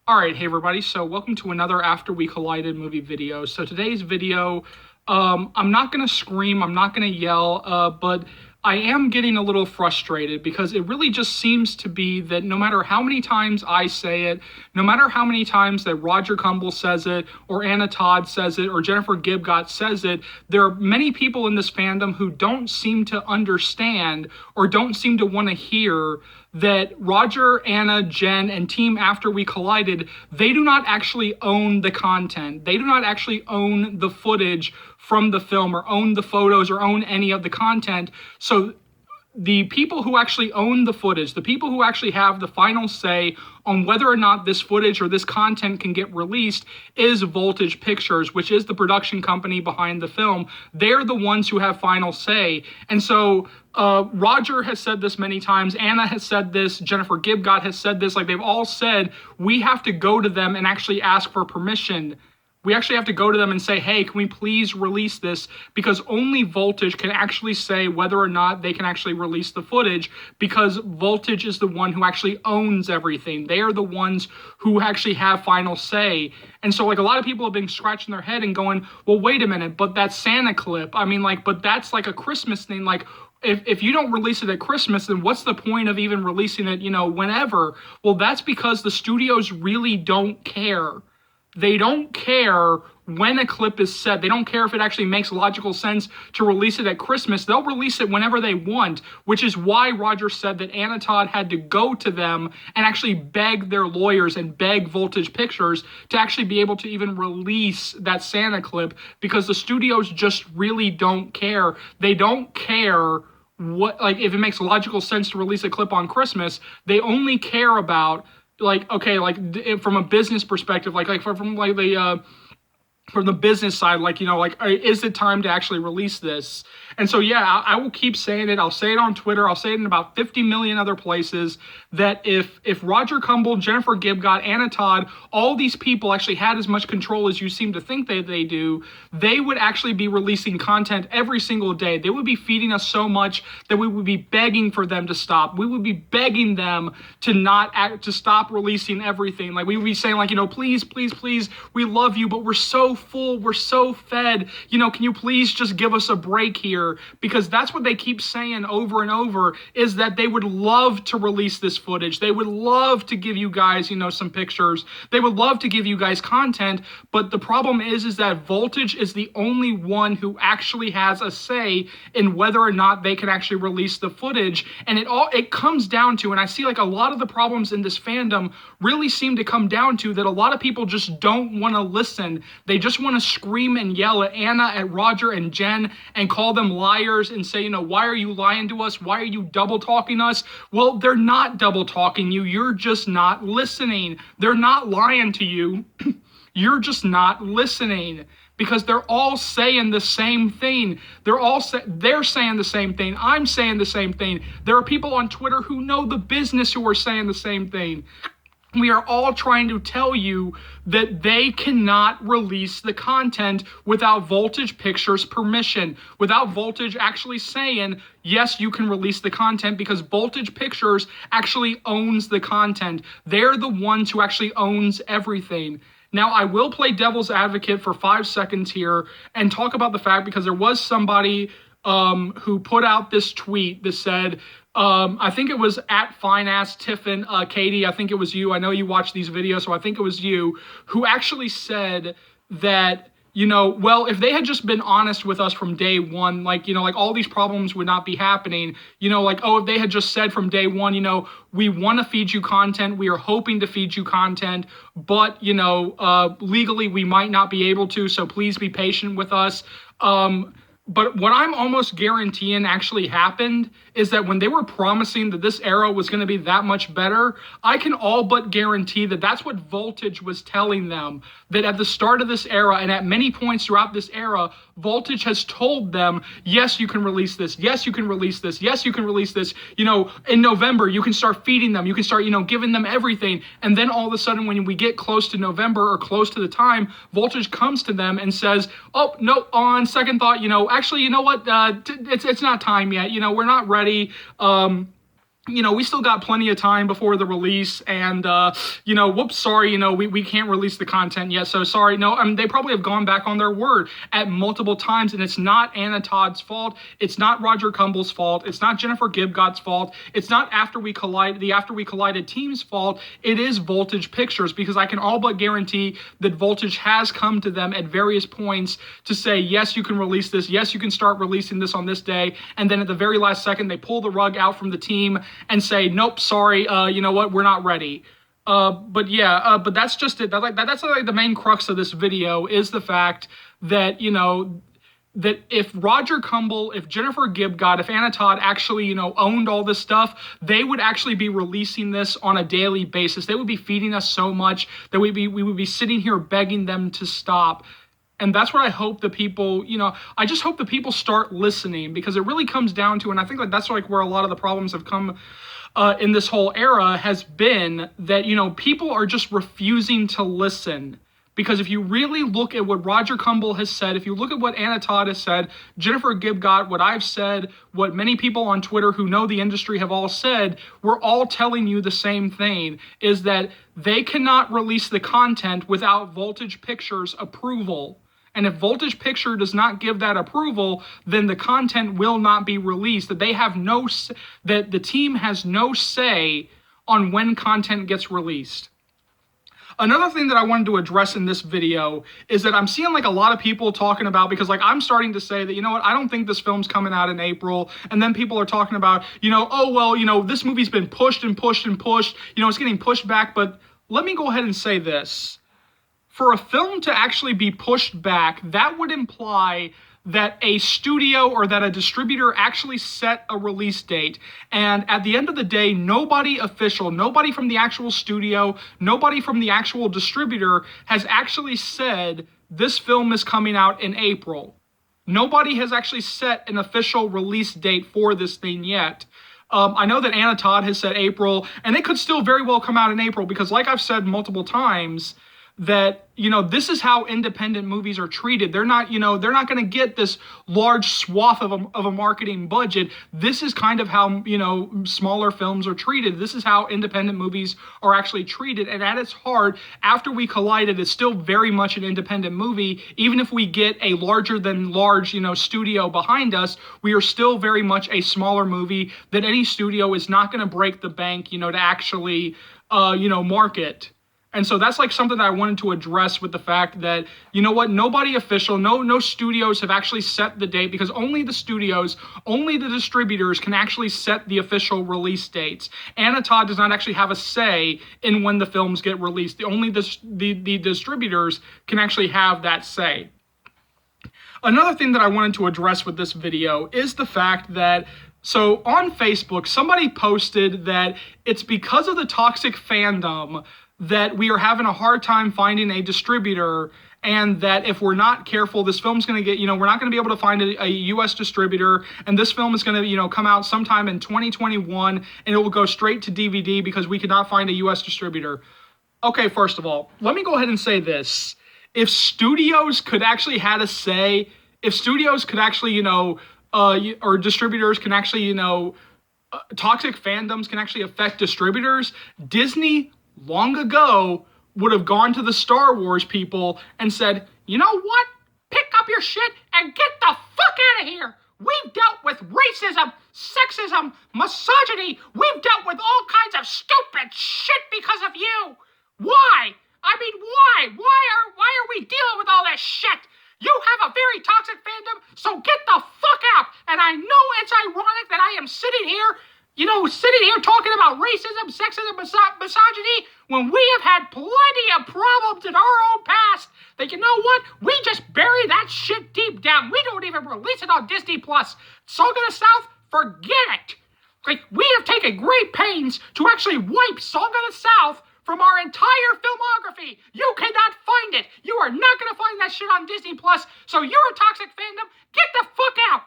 All right, hey everybody. So welcome to another After We Collided movie video. So today's video, I'm not gonna scream, I'm not gonna yell, but I am getting a little frustrated because it really just seems to be that no matter how many times I say it, no matter how many times that Roger Cumble says it, or Anna Todd says it, or Jennifer Gibgot says it, there are many people in this fandom who don't seem to understand or don't seem to want to hear that Roger, Anna, Jen, and Team After We Collided, they do not actually own the content. They do not actually own the footage from the film or own the photos or own any of the content. So the people who actually own the footage, the people who actually have the final say on whether or not this footage or this content can get released is Voltage Pictures, which is the production company behind the film. They're the ones who have final say. And so Roger has said this many times, Anna has said this, Jennifer Gibgot has said this, like they've all said, we have to go to them and actually ask for permission. We actually have to go to them and say, hey, can we please release this? Because only Voltage can actually say whether or not they can actually release the footage, because Voltage is the one who actually owns everything. They are the ones who actually have final say. And so, like, a lot of people have been scratching their head and going, well, wait a minute, but that Santa clip, I mean, like, but that's like a Christmas thing. Like, if you don't release it at Christmas, then what's the point of even releasing it, whenever? Well, that's because the studios really don't care. They don't care when a clip is set. They don't care if it actually makes logical sense to release it at Christmas. They'll release it whenever they want, which is why Roger said that Anna Todd had to go to them and actually beg their lawyers and beg Voltage Pictures to actually be able to even release that Santa clip, because the studios just really don't care. They don't care what, like, if it makes logical sense to release a clip on Christmas. They only care about, like, okay, like from a business perspective, from the business side, like, is it time to actually release this? And so, yeah, I will keep saying it. I'll say it on Twitter. I'll say it in about 50 million other places, that if Roger Cumble, Jennifer Gibgot, Anna Todd, all these people actually had as much control as you seem to think they do, they would actually be releasing content every single day. They would be feeding us so much that we would be begging for them to stop. We would be begging them to stop releasing everything. Like, we would be saying, like, please, please, please, we love you, but we're so full, we're so fed. Can you please just give us a break here? Because that's what they keep saying over and over, is that they would love to release this footage. They would love to give you guys, some pictures. They would love to give you guys content, but the problem is that Voltage is the only one who actually has a say in whether or not they can actually release the footage. And it comes down to, and I see, like, a lot of the problems in this fandom really seem to come down to that a lot of people just don't want to listen. They just want to scream and yell at Anna, at Roger, and Jen, and call them liars and say, why are you lying to us? Why are you double talking us? Well, they're not double talking you. You're just not listening. They're not lying to you. You're just not listening, because they're all saying the same thing. They're saying the same thing. I'm saying the same thing. There are people on Twitter who know the business who are saying the same thing. We are all trying to tell you that they cannot release the content without Voltage Pictures' permission, without Voltage actually saying, yes, you can release the content, because Voltage Pictures actually owns the content. They're the ones who actually owns everything. Now, I will play devil's advocate for 5 seconds here and talk about the fact, because there was somebody who put out this tweet that said, I think it was at FineAss Tiffin, Katie, I think it was you. I know you watch these videos, so I think it was you, who actually said that, well, if they had just been honest with us from day one, like, all these problems would not be happening. If they had just said from day one, we want to feed you content, we are hoping to feed you content, but, legally we might not be able to, so please be patient with us. But what I'm almost guaranteeing actually happened is that when they were promising that this era was going to be that much better, I can all but guarantee that that's what Voltage was telling them. That at the start of this era, and at many points throughout this era, Voltage has told them, yes, you can release this. Yes, you can release this. Yes, you can release this. In November, you can start feeding them. You can start, giving them everything. And then all of a sudden, when we get close to November or close to the time, Voltage comes to them and says, oh, no, on second thought, actually, you know what? It's not time yet. We're not ready. we still got plenty of time before the release, and, whoops, sorry, we can't release the content yet, so sorry. No, they probably have gone back on their word at multiple times, and it's not Anna Todd's fault. It's not Roger Kumble's fault. It's not Jennifer Gibgott's fault. It's not the After We Collided team's fault. It is Voltage Pictures, because I can all but guarantee that Voltage has come to them at various points to say, yes, you can release this. Yes, you can start releasing this on this day. And then at the very last second, they pull the rug out from the team and say, nope, sorry, you know what, we're not ready. But that's just it. That's like the main crux of this video, is the fact that, that if Roger Kumble, if Jennifer Gibgott, if Anna Todd actually, owned all this stuff, they would actually be releasing this on a daily basis. They would be feeding us so much that we would be sitting here begging them to stop. And that's what I hope the people, I just hope the people start listening, because it really comes down to, and I think that's where a lot of the problems have come in this whole era, has been that, people are just refusing to listen. Because if you really look at what Roger Kumble has said, if you look at what Anna Todd has said, Jennifer Gibgott, what I've said, what many people on Twitter who know the industry have all said, we're all telling you the same thing, is that they cannot release the content without Voltage Pictures' approval. And if Voltage Picture does not give that approval, then the content will not be released. That the team has no say on when content gets released. Another thing that I wanted to address in this video is that I'm seeing a lot of people talking about, because I'm starting to say that, I don't think this film's coming out in April. And then people are talking about, this movie's been pushed and pushed and pushed. It's getting pushed back. But let me go ahead and say this. For a film to actually be pushed back, that would imply that a studio or that a distributor actually set a release date. And at the end of the day, nobody official, nobody from the actual studio, nobody from the actual distributor has actually said this film is coming out in April. Nobody has actually set an official release date for this thing yet. I know that Anna Todd has said April, and it could still very well come out in April, because like I've said multiple times, that, this is how independent movies are treated. They're not going to get this large swath of a marketing budget. This is kind of how, smaller films are treated. This is how independent movies are actually treated. And at its heart, After We Collided is still very much an independent movie. Even if we get a larger than large, studio behind us, we are still very much a smaller movie that any studio is not going to break the bank, to actually, market. And so that's something that I wanted to address, with the fact that, nobody official, no studios have actually set the date, because only the studios, only the distributors can actually set the official release dates. Anna Todd does not actually have a say in when the films get released. Only the distributors can actually have that say. Another thing that I wanted to address with this video is the fact that, so on Facebook, somebody posted that it's because of the toxic fandom that we are having a hard time finding a distributor, and that if we're not careful, this film's going to get, we're not going to be able to find a U.S. distributor, and this film is going to, come out sometime in 2021, and it will go straight to DVD because we could not find a U.S. distributor. Okay, first of all, let me go ahead and say this. If studios could actually had a say, if studios could actually, or distributors can actually, toxic fandoms can actually affect distributors, Disney long ago would have gone to the Star Wars people and said, you know what? Pick up your shit and get the fuck out of here. We've dealt with racism, sexism, misogyny. We've dealt with all kinds of stupid shit because of you. Why? I mean, why? Why are we dealing with all this shit? You have a very toxic fandom, so get the fuck out. And I know it's ironic that I am sitting here talking about racism, sexism, misogyny, when we have had plenty of problems in our own past, that, you know what, we just bury that shit deep down. We don't even release it on Disney Plus. Saga of the South, forget it. We have taken great pains to actually wipe Saga of the South from our entire filmography. You cannot find it. You are not going to find that shit on Disney Plus, so you're a toxic fandom. Get the fuck out.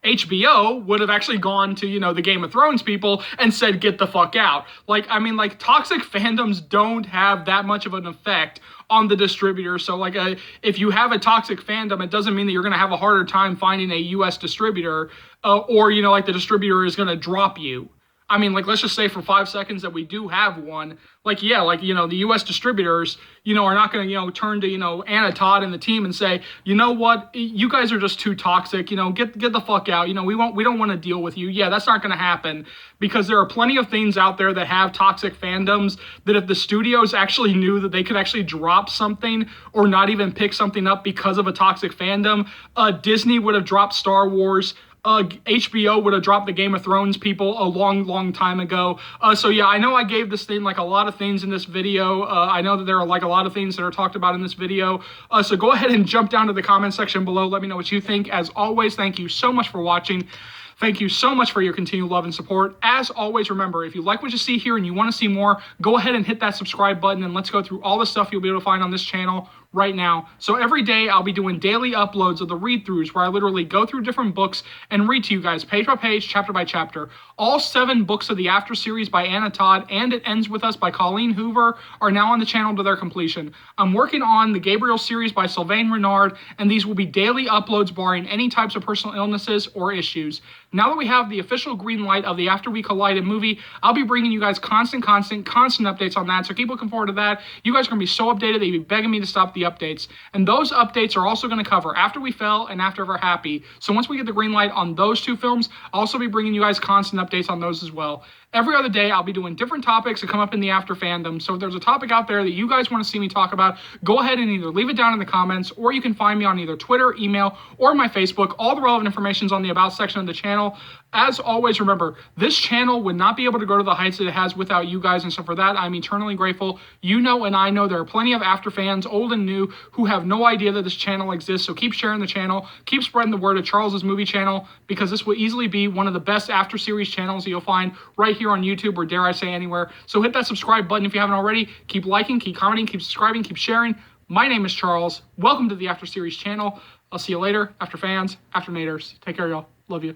HBO would have actually gone to, the Game of Thrones people and said, get the fuck out. Like, I mean, like, toxic fandoms don't have that much of an effect on the distributor. So, like, if you have a toxic fandom, it doesn't mean that you're going to have a harder time finding a U.S. distributor, or, like, the distributor is going to drop you. I mean, like, let's just say for 5 seconds that we do have one. Like, yeah, like, the U.S. distributors, are not going to, turn to, Anna Todd and the team and say, you know what, you guys are just too toxic, get the fuck out. We don't want to deal with you. Yeah, that's not going to happen, because there are plenty of things out there that have toxic fandoms that if the studios actually knew that they could actually drop something or not even pick something up because of a toxic fandom, Disney would have dropped Star Wars. HBO would have dropped the Game of Thrones people a long time ago. So yeah, I know I gave this thing like a lot of things in this video. I know that there are like a lot of things that are talked about in this video. So go ahead and jump down to the comment section below. Let me know what you think. As always, thank you so much for watching. Thank you so much for your continued love and support. As always, remember, if you like what you see here and you want to see more, go ahead and hit that subscribe button, and let's go through all the stuff you'll be able to find on this channel right now. So every day I'll be doing daily uploads of the read-throughs where I literally go through different books and read to you guys page by page, chapter by chapter. All 7 books of the After series by Anna Todd and It Ends With Us by Colleen Hoover are now on the channel to their completion. I'm working on the Gabriel series by Sylvain Renard, and these will be daily uploads barring any types of personal illnesses or issues. Now that we have the official green light of the After We Collided movie, I'll be bringing you guys constant updates on that, so keep looking forward to that. You guys are going to be so updated that you'll be begging me to stop the updates. And those updates are also going to cover After We Fell and After Ever Happy. So once we get the green light on those 2 films, I'll also be bringing you guys constant updates on those as well. Every other day, I'll be doing different topics that come up in the After fandom. So if there's a topic out there that you guys want to see me talk about, go ahead and either leave it down in the comments, or you can find me on either Twitter, email, or my Facebook. All the relevant information is on the About section of the channel. As always, remember, this channel would not be able to go to the heights that it has without you guys, and so for that, I'm eternally grateful. You know and I know there are plenty of After fans, old and new, who have no idea that this channel exists, so keep sharing the channel, keep spreading the word of Charles's Movie Channel, because this will easily be one of the best After series channels that you'll find right here on YouTube, or dare I say anywhere. So hit that subscribe button if you haven't already. Keep liking, keep commenting, keep subscribing, keep sharing. My name is Charles. Welcome to the After series channel. I'll see you later, After fans, After naters. Take care, y'all. Love you.